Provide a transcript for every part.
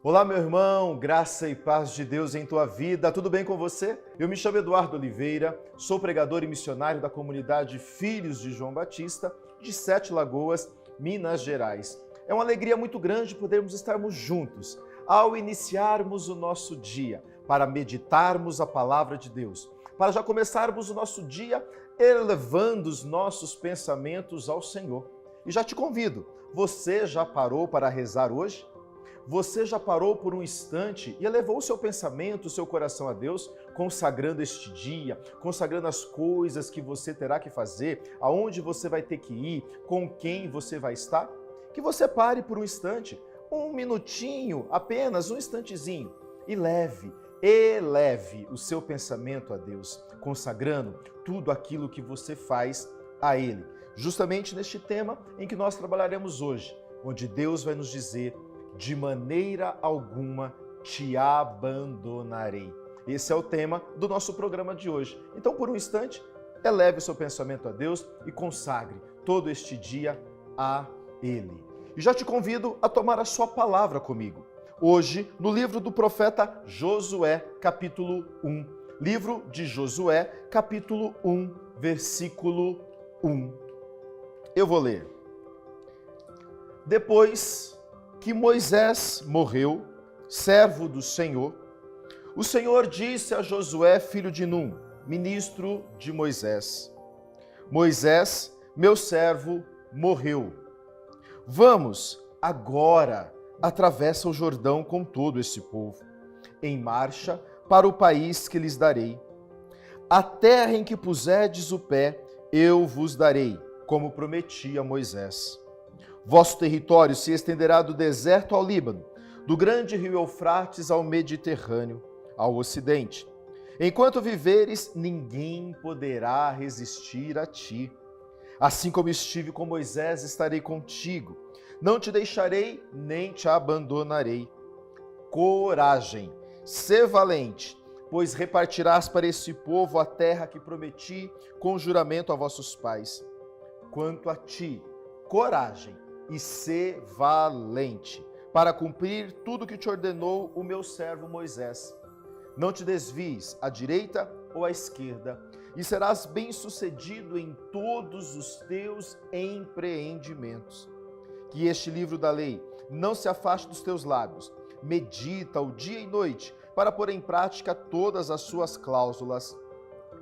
Olá, meu irmão, graça e paz de Deus em tua vida. Tudo bem com você? Eu me chamo Eduardo Oliveira, sou pregador e missionário da comunidade Filhos de João Batista, de Sete Lagoas, Minas Gerais. É uma alegria muito grande podermos estarmos juntos ao iniciarmos o nosso dia, para meditarmos a palavra de Deus, para já começarmos o nosso dia elevando os nossos pensamentos ao Senhor. E já te convido, você já parou para rezar hoje? Você já parou por um instante e elevou o seu pensamento, o seu coração a Deus, consagrando este dia, consagrando as coisas que você terá que fazer, aonde você vai ter que ir, com quem você vai estar? Que você pare por um instante, um minutinho, apenas um instantezinho, e eleve o seu pensamento a Deus, consagrando tudo aquilo que você faz a Ele. Justamente neste tema em que nós trabalharemos hoje, onde Deus vai nos dizer: de maneira alguma te abandonarei. Esse é o tema do nosso programa de hoje. Então, por um instante, eleve o seu pensamento a Deus e consagre todo este dia a Ele. E já te convido a tomar a sua palavra comigo. Hoje, no livro do profeta Josué, capítulo 1. Livro de Josué, capítulo 1, versículo 1. Eu vou ler. Depois que Moisés morreu, servo do Senhor, o Senhor disse a Josué, filho de Num, ministro de Moisés: Moisés, meu servo, morreu. Vamos, agora, atravessa o Jordão com todo esse povo, em marcha para o país que lhes darei. A terra em que puserdes o pé, eu vos darei, como prometi a Moisés. Vosso território se estenderá do deserto ao Líbano, do grande rio Eufrates ao Mediterrâneo, ao ocidente. Enquanto viveres, ninguém poderá resistir a ti. Assim como estive com Moisés, estarei contigo. Não te deixarei, nem te abandonarei. Coragem, sê valente, pois repartirás para esse povo a terra que prometi com juramento a vossos pais. Quanto a ti, coragem, e ser valente, para cumprir tudo que te ordenou o meu servo Moisés. Não te desvies à direita ou à esquerda, e serás bem-sucedido em todos os teus empreendimentos. Que este livro da lei não se afaste dos teus lábios. Medita-o dia e noite, para pôr em prática todas as suas cláusulas.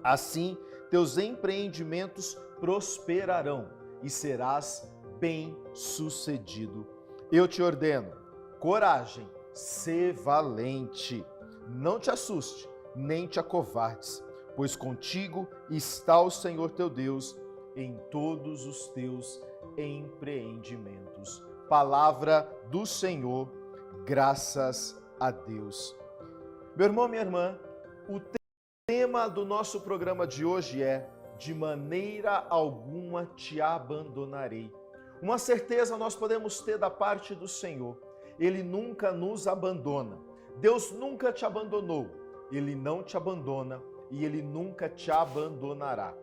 Assim, teus empreendimentos prosperarão e serás bem-sucedido. Eu te ordeno, coragem, sê valente. Não te assuste, nem te acovardes, pois contigo está o Senhor teu Deus em todos os teus empreendimentos. Palavra do Senhor, graças a Deus. Meu irmão, minha irmã, o tema do nosso programa de hoje é: de maneira alguma te abandonarei. Uma certeza nós podemos ter da parte do Senhor: Ele nunca nos abandona. Deus nunca te abandonou, Ele não te abandona e Ele nunca te abandonará.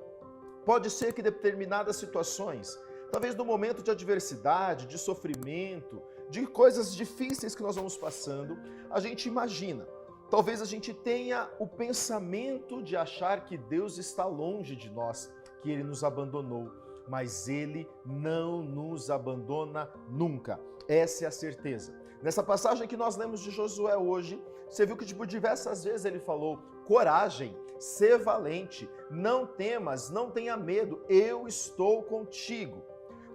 Pode ser que determinadas situações, talvez no momento de adversidade, de sofrimento, de coisas difíceis que nós vamos passando, a gente imagina, talvez a gente tenha o pensamento de achar que Deus está longe de nós, que Ele nos abandonou. Mas Ele não nos abandona nunca. Essa é a certeza. Nessa passagem que nós lemos de Josué hoje, você viu que por diversas vezes ele falou: coragem, sê valente, não temas, não tenha medo, eu estou contigo.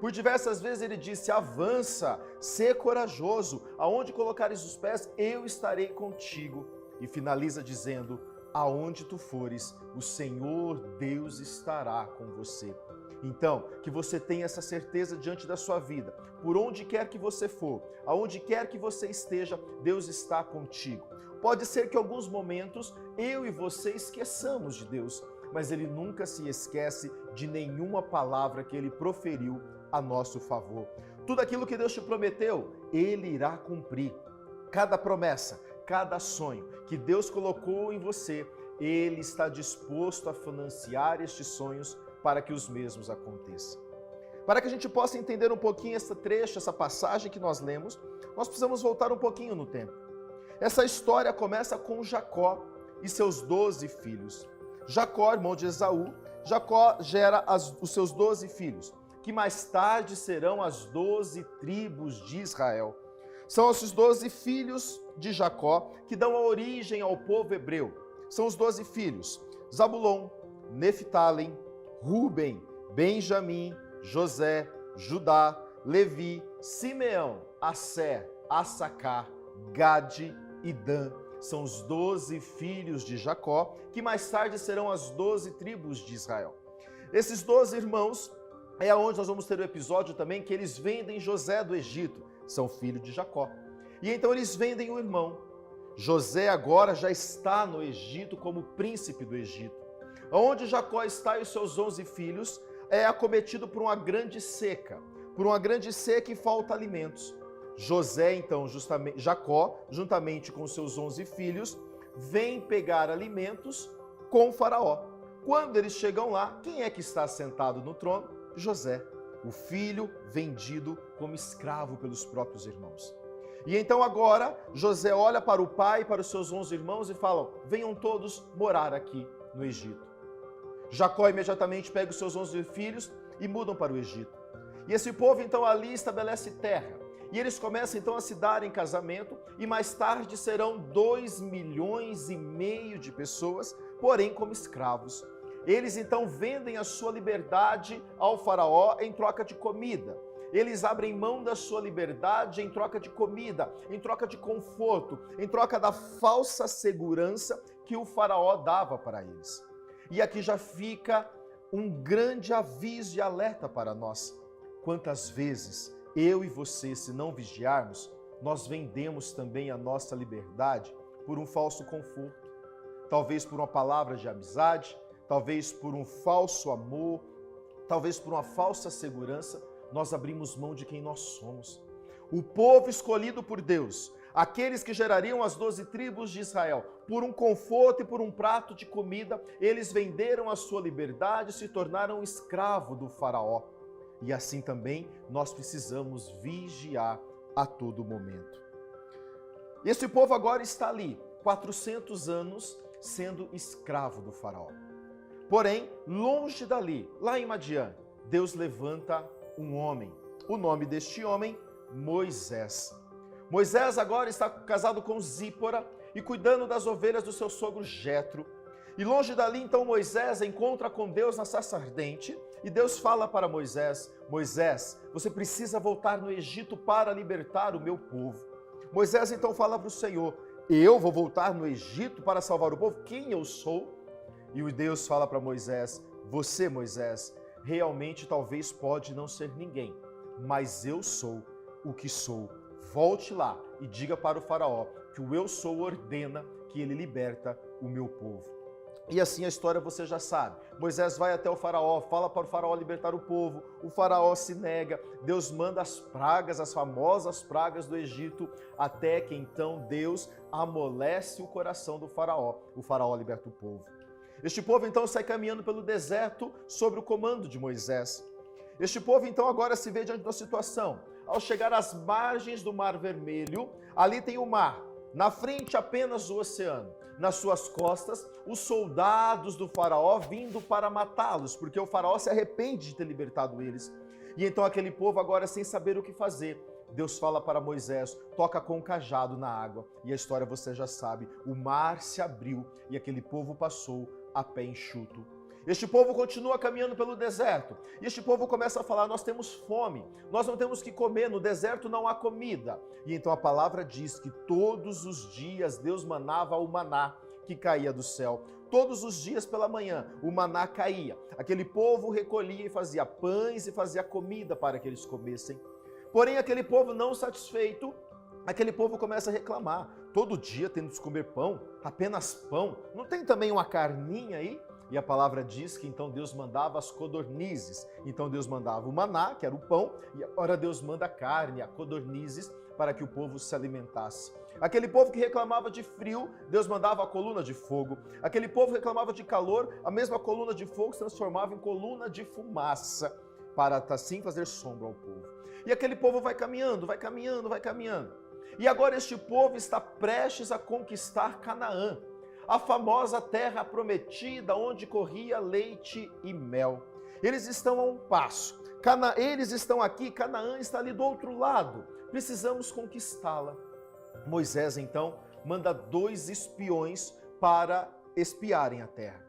Por diversas vezes ele disse: avança, sê corajoso, aonde colocares os pés, eu estarei contigo. E finaliza dizendo: aonde tu fores, o Senhor Deus estará com você. Então, que você tenha essa certeza diante da sua vida. Por onde quer que você for, aonde quer que você esteja, Deus está contigo. Pode ser que em alguns momentos eu e você esqueçamos de Deus, mas Ele nunca se esquece de nenhuma palavra que Ele proferiu a nosso favor. Tudo aquilo que Deus te prometeu, Ele irá cumprir. Cada promessa, cada sonho que Deus colocou em você, Ele está disposto a financiar estes sonhos para que os mesmos aconteçam. Para que a gente possa entender um pouquinho esse trecho, essa passagem que nós lemos, nós precisamos voltar um pouquinho no tempo. Essa história começa com Jacó e seus 12 filhos. Jacó, irmão de Esaú, Jacó gera os seus 12 filhos, que mais tarde serão as 12 tribos de Israel. São esses 12 filhos de Jacó que dão a origem ao povo hebreu. São os 12 filhos: Zabulon, Neftalém, Ruben, Benjamim, José, Judá, Levi, Simeão, Asser, Assacar, Gade e Dan. São os 12 filhos de Jacó, que mais tarde serão as 12 tribos de Israel. Esses 12 irmãos, é onde nós vamos ter o episódio também que eles vendem José do Egito, são filhos de Jacó. E então eles vendem o irmão. José agora já está no Egito como príncipe do Egito. Onde Jacó está e os seus 11 filhos é acometido por uma grande seca e falta alimentos. José, então, Jacó, juntamente com seus 11 filhos, vem pegar alimentos com Faraó. Quando eles chegam lá, quem é que está sentado no trono? José, o filho vendido como escravo pelos próprios irmãos. E então agora, José olha para o pai e para os seus 11 irmãos e fala: venham todos morar aqui no Egito. Jacó imediatamente pega os seus 11 filhos e mudam para o Egito. E esse povo então ali estabelece terra. E eles começam então a se dar em casamento e mais tarde serão 2,5 milhões de pessoas, porém como escravos. Eles então vendem a sua liberdade ao faraó em troca de comida. Eles abrem mão da sua liberdade em troca de comida, em troca de conforto, em troca da falsa segurança que o faraó dava para eles. E aqui já fica um grande aviso e alerta para nós. Quantas vezes eu e você, se não vigiarmos, nós vendemos também a nossa liberdade por um falso conforto, talvez por uma palavra de amizade, talvez por um falso amor, talvez por uma falsa segurança, nós abrimos mão de quem nós somos. O povo escolhido por Deus, aqueles que gerariam as 12 tribos de Israel, por um conforto e por um prato de comida, eles venderam a sua liberdade e se tornaram escravo do faraó. E assim também nós precisamos vigiar a todo momento. Esse povo agora está ali, 400 anos, sendo escravo do faraó. Porém, longe dali, lá em Madiã, Deus levanta um homem. O nome deste homem, Moisés. Moisés agora está casado com Zípora e cuidando das ovelhas do seu sogro Jetro. E longe dali, então, Moisés encontra com Deus na sarça ardente e Deus fala para Moisés: Moisés, você precisa voltar no Egito para libertar o meu povo. Moisés então fala para o Senhor: eu vou voltar no Egito para salvar o povo? Quem eu sou? E o Deus fala para Moisés: você, Moisés, realmente talvez pode não ser ninguém, mas eu sou o que sou. Volte lá e diga para o faraó que o eu sou ordena que ele liberta o meu povo. E assim a história você já sabe. Moisés vai até o faraó, fala para o faraó libertar o povo, o faraó se nega, Deus manda as pragas, as famosas pragas do Egito, até que então Deus amolece o coração do faraó, o faraó liberta o povo. Este povo então sai caminhando pelo deserto sob o comando de Moisés. Este povo então agora se vê diante de uma situação. Ao chegar às margens do Mar Vermelho, ali tem o mar, na frente apenas o oceano. Nas suas costas, os soldados do faraó vindo para matá-los, porque o faraó se arrepende de ter libertado eles. E então aquele povo agora sem saber o que fazer, Deus fala para Moisés: toca com o cajado na água. E a história você já sabe, o mar se abriu e aquele povo passou a pé enxuto. Este povo continua caminhando pelo deserto. E este povo começa a falar: nós temos fome, nós não temos que comer, no deserto não há comida. E então a palavra diz que todos os dias Deus manava o maná que caía do céu. Todos os dias pela manhã o maná caía. Aquele povo recolhia e fazia pães e fazia comida para que eles comessem. Porém aquele povo não satisfeito, aquele povo começa a reclamar. Todo dia temos que comer pão, apenas pão. Não tem também uma carninha aí? E a palavra diz que então Deus mandava as codornizes. Então Deus mandava o maná, que era o pão, e agora Deus manda a carne, a codornizes, para que o povo se alimentasse. Aquele povo que reclamava de frio, Deus mandava a coluna de fogo. Aquele povo que reclamava de calor, a mesma coluna de fogo se transformava em coluna de fumaça, para assim fazer sombra ao povo. E aquele povo vai caminhando, vai caminhando, vai caminhando. E agora este povo está prestes a conquistar Canaã, a famosa terra prometida onde corria leite e mel. Eles estão a um passo. Eles estão aqui, Canaã está ali do outro lado. Precisamos conquistá-la. Moisés, então, manda 2 espiões para espiarem a terra.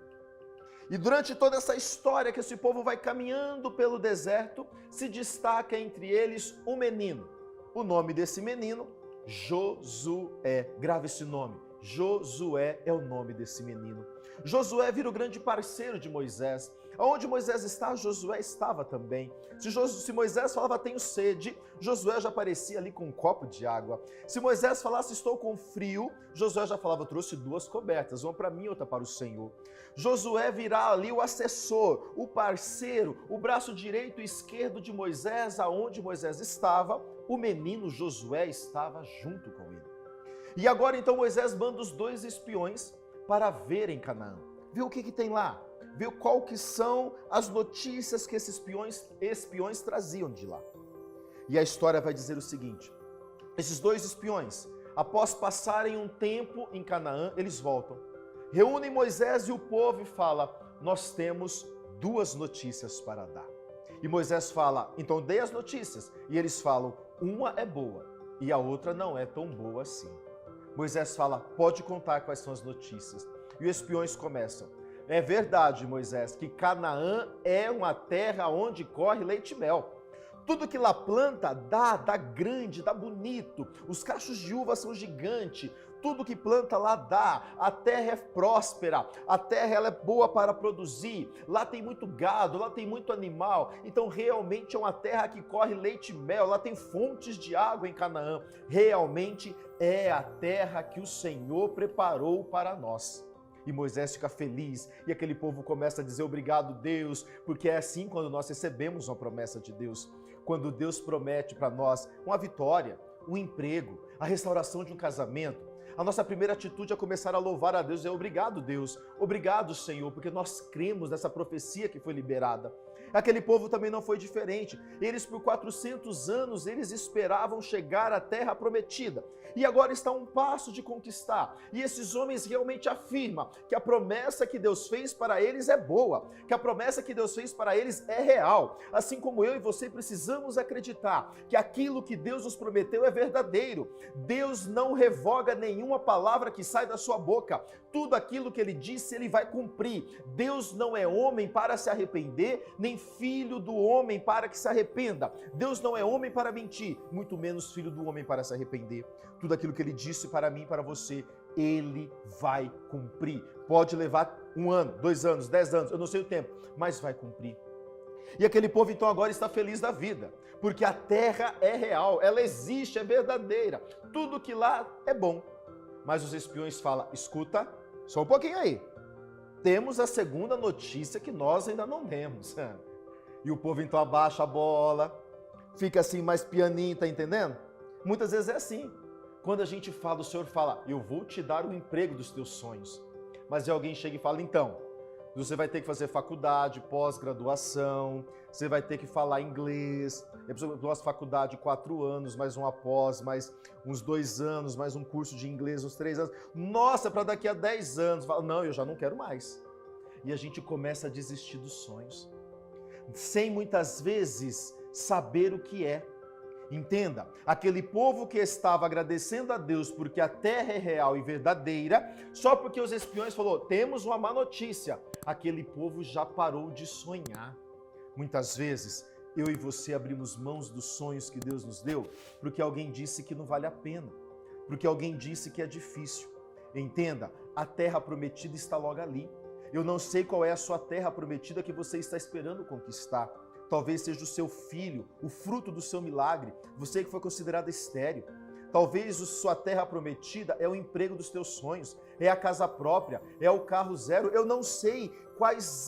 E durante toda essa história que esse povo vai caminhando pelo deserto, se destaca entre eles um menino. O nome desse menino, Josué. Grave esse nome. Josué é o nome desse menino. Josué vira o grande parceiro de Moisés. Onde Moisés está, Josué estava também. Se Moisés falava, tenho sede, Josué já aparecia ali com um copo de água. Se Moisés falasse, estou com frio, Josué já falava, trouxe 2 cobertas, uma para mim e outra para o Senhor. Josué virá ali o assessor, o parceiro, o braço direito e esquerdo de Moisés, aonde Moisés estava, o menino Josué estava junto com ele. E agora então Moisés manda os 2 espiões para verem Canaã. Vê o que tem lá. Vê qual que são as notícias que esses espiões traziam de lá. E a história vai dizer o seguinte: esses 2 espiões, após passarem um tempo em Canaã, eles voltam, reúnem Moisés e o povo e falam, nós temos 2 notícias para dar. E Moisés fala, então dê as notícias. E eles falam, uma é boa e a outra não é tão boa assim. Moisés fala, pode contar quais são as notícias. E os espiões começam, é verdade, Moisés, que Canaã é uma terra onde corre leite e mel. Tudo que lá planta dá grande, dá bonito. Os cachos de uva são gigantes. Tudo que planta lá dá. A terra é próspera. A terra ela é boa para produzir. Lá tem muito gado, lá tem muito animal. Então realmente é uma terra que corre leite e mel. Lá tem fontes de água em Canaã. Realmente é a terra que o Senhor preparou para nós. E Moisés fica feliz, e aquele povo começa a dizer obrigado, Deus, porque é assim quando nós recebemos uma promessa de Deus. Quando Deus promete para nós uma vitória, um emprego, a restauração de um casamento, a nossa primeira atitude é começar a louvar a Deus, é obrigado, Deus, obrigado, Senhor, porque nós cremos nessa profecia que foi liberada. Aquele povo também não foi diferente. Eles por 400 anos, eles esperavam chegar à terra prometida. E agora está a um passo de conquistar. E esses homens realmente afirmam que a promessa que Deus fez para eles é boa, que a promessa que Deus fez para eles é real. Assim como eu e você precisamos acreditar que aquilo que Deus nos prometeu é verdadeiro. Deus não revoga nenhuma palavra que sai da sua boca. Tudo aquilo que ele disse, ele vai cumprir. Deus não é homem para se arrepender, nem filho do homem para que se arrependa. Deus não é homem para mentir, muito menos filho do homem para se arrepender. Tudo aquilo que ele disse para mim e para você, ele vai cumprir. Pode levar 1 ano, 2 anos, 10 anos, eu não sei o tempo, mas vai cumprir. E aquele povo então agora está feliz da vida, porque a terra é real, ela existe, é verdadeira. Tudo que lá é bom. Mas os espiões falam, escuta, só um pouquinho aí. Temos a segunda notícia que nós ainda não demos. E o povo então abaixa a bola, fica assim mais pianinho, tá entendendo? Muitas vezes é assim. Quando a gente fala, o Senhor fala, eu vou te dar o emprego dos teus sonhos. Mas aí alguém chega e fala, então, você vai ter que fazer faculdade, pós-graduação, você vai ter que falar inglês, nossa faculdade 4 anos, mais uma pós, mais uns 2 anos, mais um curso de inglês, uns 3 anos. Nossa, para daqui a 10 anos. Fala, não, eu já não quero mais. E a gente começa a desistir dos sonhos, sem muitas vezes saber o que é. Entenda, aquele povo que estava agradecendo a Deus porque a terra é real e verdadeira, só porque os espiões falaram, temos uma má notícia, aquele povo já parou de sonhar. Muitas vezes, eu e você abrimos mãos dos sonhos que Deus nos deu, porque alguém disse que não vale a pena, porque alguém disse que é difícil. Entenda, a terra prometida está logo ali. Eu não sei qual é a sua terra prometida que você está esperando conquistar. Talvez seja o seu filho, o fruto do seu milagre, você que foi considerado estéril. Talvez a sua terra prometida é o emprego dos teus sonhos, é a casa própria, é o carro zero. Eu não sei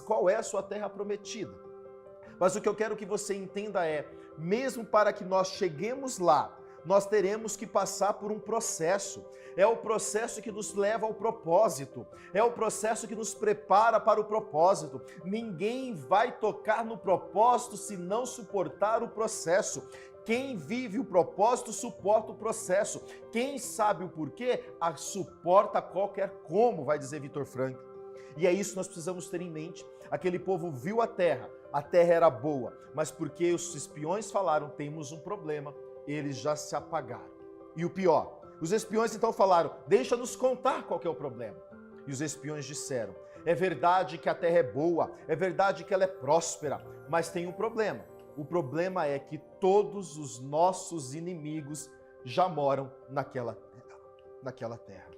qual é a sua terra prometida. Mas o que eu quero que você entenda é, mesmo para que nós cheguemos lá, nós teremos que passar por um processo. É o processo que nos leva ao propósito. É o processo que nos prepara para o propósito. Ninguém vai tocar no propósito se não suportar o processo. Quem vive o propósito suporta o processo. Quem sabe o porquê, suporta qualquer como, vai dizer Vitor Frankl. E é isso que nós precisamos ter em mente. Aquele povo viu a terra era boa, mas porque os espiões falaram, temos um problema, eles já se apagaram. E o pior, os espiões então falaram, deixa-nos contar qual que é o problema. E os espiões disseram, é verdade que a terra é boa, é verdade que ela é próspera, mas tem um problema. O problema é que todos os nossos inimigos já moram naquela terra.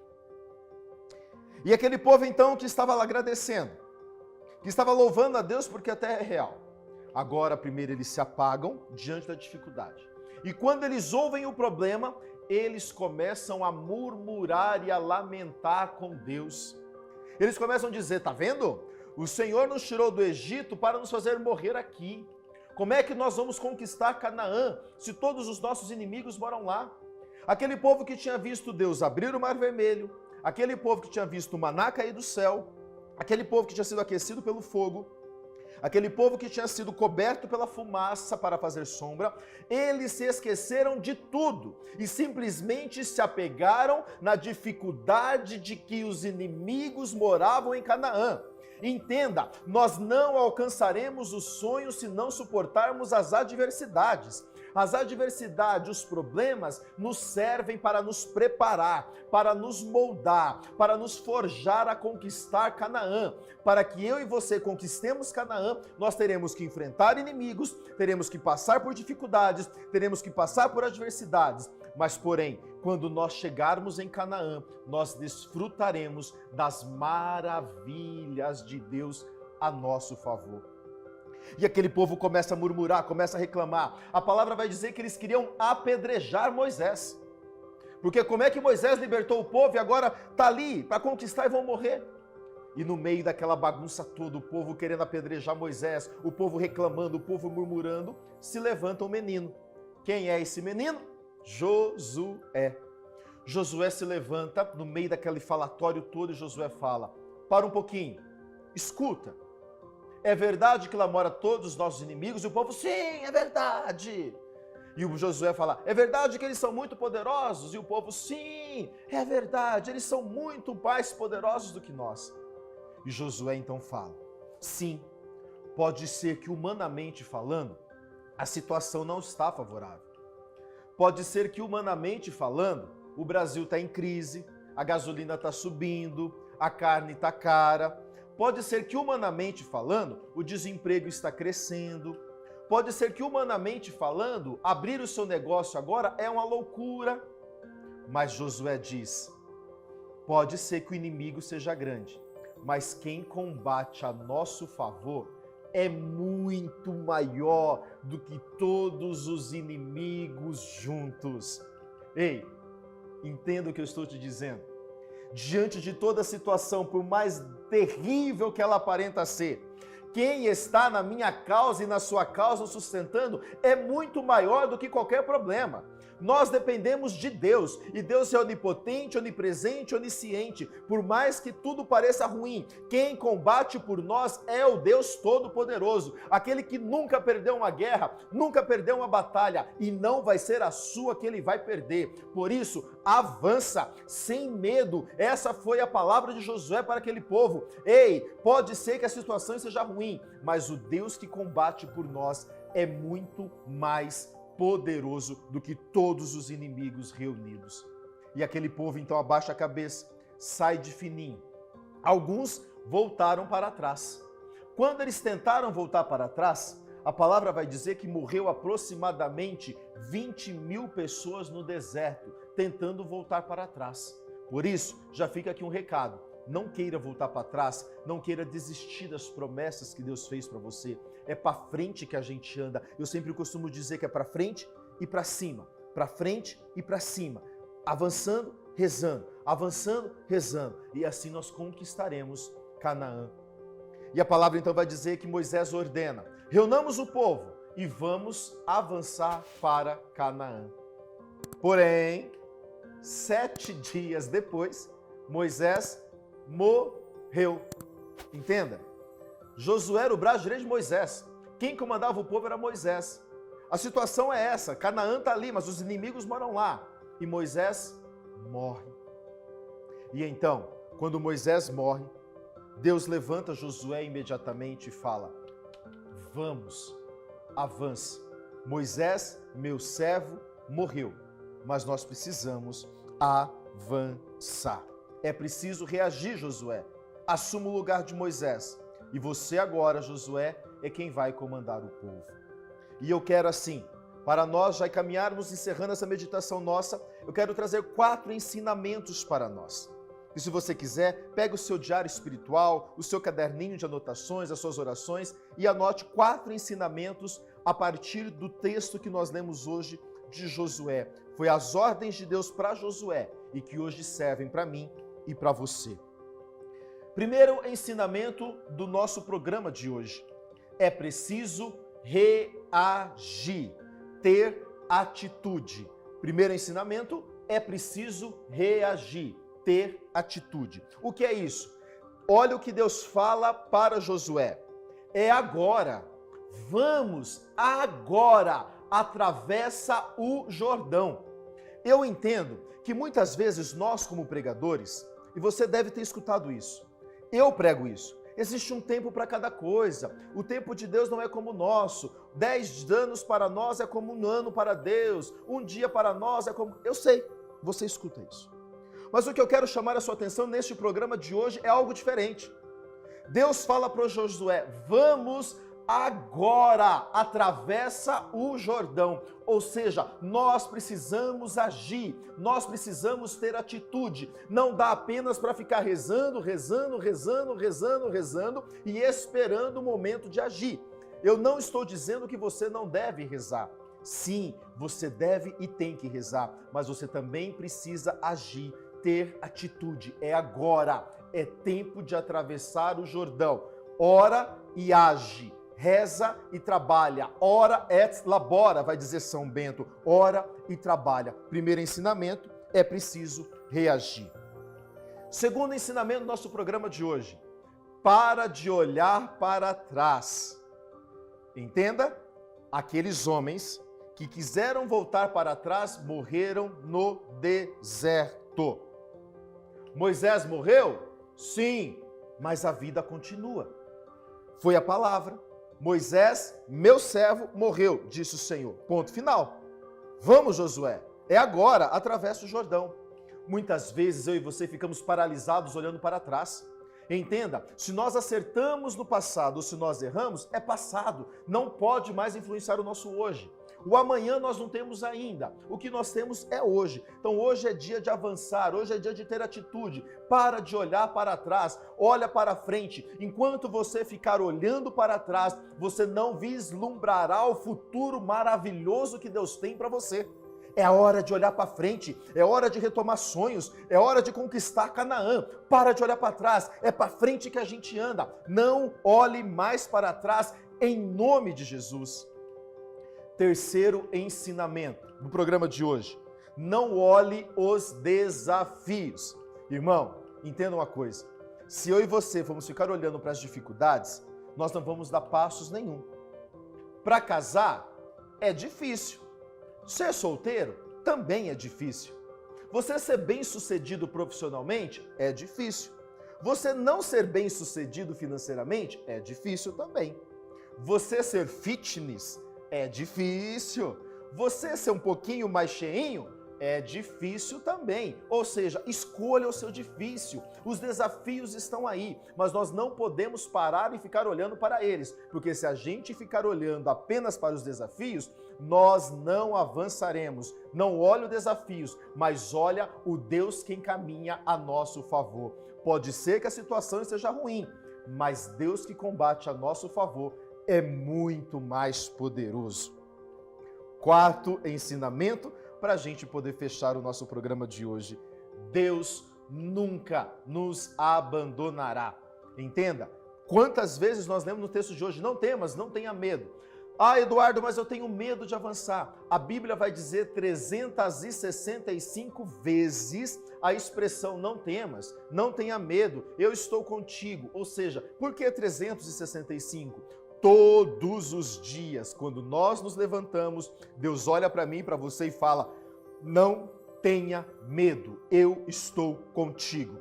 E aquele povo então que estava lá agradecendo, que estava louvando a Deus porque a terra é real. Agora, primeiro, eles se apagam diante da dificuldade. E quando eles ouvem o problema, eles começam a murmurar e a lamentar com Deus. Eles começam a dizer, tá vendo? O Senhor nos tirou do Egito para nos fazer morrer aqui. Como é que nós vamos conquistar Canaã se todos os nossos inimigos moram lá? Aquele povo que tinha visto Deus abrir o Mar Vermelho, aquele povo que tinha visto o maná cair do céu, aquele povo que tinha sido aquecido pelo fogo, aquele povo que tinha sido coberto pela fumaça para fazer sombra, eles se esqueceram de tudo e simplesmente se apegaram na dificuldade de que os inimigos moravam em Canaã. Entenda, nós não alcançaremos os sonhos se não suportarmos as adversidades. As adversidades, os problemas, nos servem para nos preparar, para nos moldar, para nos forjar a conquistar Canaã. Para que eu e você conquistemos Canaã, nós teremos que enfrentar inimigos, teremos que passar por dificuldades, teremos que passar por adversidades. Mas, porém, quando nós chegarmos em Canaã, nós desfrutaremos das maravilhas de Deus a nosso favor. E aquele povo começa a murmurar, começa a reclamar. A palavra vai dizer que eles queriam apedrejar Moisés. Porque como é que Moisés libertou o povo e agora está ali para conquistar e vão morrer? E no meio daquela bagunça toda, o povo querendo apedrejar Moisés, o povo reclamando, o povo murmurando, se levanta um menino. Quem é esse menino? Josué. Josué se levanta no meio daquele falatório todo e Josué fala, para um pouquinho, escuta. É verdade que lá mora todos os nossos inimigos? E o povo, sim, é verdade. E o Josué fala, é verdade que eles são muito poderosos? E o povo, sim, é verdade, eles são muito mais poderosos do que nós. E Josué então fala, sim, pode ser que humanamente falando, a situação não está favorável. Pode ser que humanamente falando, o Brasil está em crise, a gasolina está subindo, a carne está cara. Pode ser que humanamente falando, o desemprego está crescendo. Pode ser que humanamente falando, abrir o seu negócio agora é uma loucura. Mas Josué diz, pode ser que o inimigo seja grande, mas quem combate a nosso favor é muito maior do que todos os inimigos juntos. Ei, entenda o que eu estou te dizendo. Diante de toda a situação, por mais terrível que ela aparenta ser, quem está na minha causa e na sua causa sustentando é muito maior do que qualquer problema. Nós dependemos de Deus, e Deus é onipotente, onipresente, onisciente. Por mais que tudo pareça ruim, quem combate por nós é o Deus Todo-Poderoso, aquele que nunca perdeu uma guerra, nunca perdeu uma batalha, e não vai ser a sua que ele vai perder. Por isso, avança, sem medo. Essa foi a palavra de Josué para aquele povo. Ei, pode ser que a situação seja ruim, mas o Deus que combate por nós é muito mais poderoso do que todos os inimigos reunidos. E aquele povo então abaixa a cabeça, sai de fininho. Alguns voltaram para trás. Quando eles tentaram voltar para trás, a palavra vai dizer que morreu aproximadamente 20.000 pessoas no deserto, tentando voltar para trás. Por isso, já fica aqui um recado. Não queira voltar para trás, não queira desistir das promessas que Deus fez para você. É para frente que a gente anda. Eu sempre costumo dizer que é para frente e para cima. Para frente e para cima. Avançando, rezando. Avançando, rezando. E assim nós conquistaremos Canaã. E a palavra então vai dizer que Moisés ordena, reunamos o povo e vamos avançar para Canaã. Porém, 7 dias depois, Moisés morreu. Entenda, Josué era o braço direito de Moisés. Quem comandava o povo era Moisés. A situação é essa, Canaã está ali, mas os inimigos moram lá. E Moisés morre. E então, quando Moisés morre, Deus levanta Josué imediatamente e fala: vamos, avance. Moisés, meu servo, morreu, mas nós precisamos avançar. É preciso reagir, Josué. Assuma o lugar de Moisés. E você agora, Josué, é quem vai comandar o povo. E eu quero assim, para nós já caminharmos encerrando essa meditação nossa, eu quero trazer 4 ensinamentos para nós. E se você quiser, pegue o seu diário espiritual, o seu caderninho de anotações, as suas orações e anote 4 ensinamentos a partir do texto que nós lemos hoje de Josué. Foi as ordens de Deus para Josué e que hoje servem para mim e para você. Primeiro ensinamento do nosso programa de hoje. É preciso reagir, ter atitude. Primeiro ensinamento, é preciso reagir, ter atitude. O que é isso? Olha o que Deus fala para Josué. É agora. Vamos agora. Atravessa o Jordão. Eu entendo que muitas vezes nós como pregadores, e você deve ter escutado isso, eu prego isso, existe um tempo para cada coisa, o tempo de Deus não é como o nosso, 10 anos para nós é como um ano para Deus, um dia para nós é como... Eu sei, você escuta isso. Mas o que eu quero chamar a sua atenção neste programa de hoje é algo diferente. Deus fala para Josué, vamos agora, atravessa o Jordão. Ou seja, nós precisamos agir, nós precisamos ter atitude. Não dá apenas para ficar rezando e esperando o momento de agir. Eu não estou dizendo que você não deve rezar. Sim, você deve e tem que rezar, mas você também precisa agir, ter atitude. É agora, é tempo de atravessar o Jordão. Ora e age. Reza e trabalha, ora et labora, vai dizer São Bento, ora e trabalha. Primeiro ensinamento, é preciso reagir. Segundo ensinamento do nosso programa de hoje, para de olhar para trás. Entenda, aqueles homens que quiseram voltar para trás morreram no deserto. Moisés morreu? Sim, mas a vida continua. Foi a palavra. Moisés, meu servo, morreu, disse o Senhor. Ponto final. Vamos, Josué. É agora, atravessa o Jordão. Muitas vezes eu e você ficamos paralisados olhando para trás. Entenda, se nós acertamos no passado ou se nós erramos, é passado. Não pode mais influenciar o nosso hoje. O amanhã nós não temos ainda. O que nós temos é hoje. Então hoje é dia de avançar, hoje é dia de ter atitude. Para de olhar para trás, olha para frente. Enquanto você ficar olhando para trás, você não vislumbrará o futuro maravilhoso que Deus tem para você. É a hora de olhar para frente, é hora de retomar sonhos, é hora de conquistar Canaã. Para de olhar para trás, é para frente que a gente anda. Não olhe mais para trás, em nome de Jesus. Terceiro ensinamento do programa de hoje. Não olhe os desafios. Irmão, entenda uma coisa. Se eu e você formos ficar olhando para as dificuldades, nós não vamos dar passos nenhum. Para casar, é difícil. Ser solteiro também é difícil. Você ser bem-sucedido profissionalmente é difícil. Você não ser bem-sucedido financeiramente é difícil também. Você ser fitness é difícil. Você ser um pouquinho mais cheinho é difícil também. Ou seja, escolha o seu difícil. Os desafios estão aí, mas nós não podemos parar e ficar olhando para eles, porque se a gente ficar olhando apenas para os desafios, nós não avançaremos. Não olha os desafios, mas olha o Deus que encaminha a nosso favor. Pode ser que a situação esteja ruim, mas Deus que combate a nosso favor é muito mais poderoso. Quarto ensinamento para a gente poder fechar o nosso programa de hoje. Deus nunca nos abandonará. Entenda, quantas vezes nós lemos no texto de hoje, não temas, não tenha medo. Ah, Eduardo, mas eu tenho medo de avançar. A Bíblia vai dizer 365 vezes a expressão não temas, não tenha medo, eu estou contigo. Ou seja, por que 365? Todos os dias, quando nós nos levantamos, Deus olha para mim e para você e fala: não tenha medo, eu estou contigo.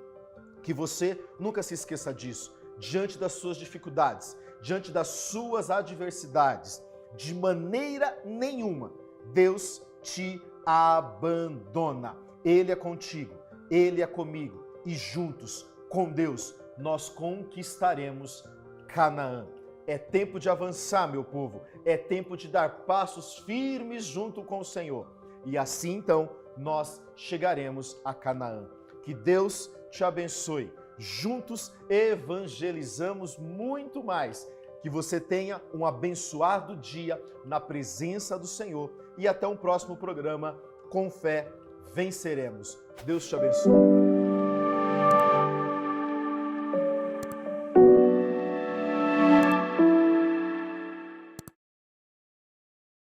Que você nunca se esqueça disso. Diante das suas dificuldades, diante das suas adversidades, de maneira nenhuma, Deus te abandona. Ele é contigo, Ele é comigo, e juntos, com Deus, nós conquistaremos Canaã. É tempo de avançar, meu povo, é tempo de dar passos firmes junto com o Senhor. E assim, então, nós chegaremos a Canaã. Que Deus te abençoe. Juntos evangelizamos muito mais. Que você tenha um abençoado dia na presença do Senhor. E até um próximo programa. Com fé, venceremos. Deus te abençoe.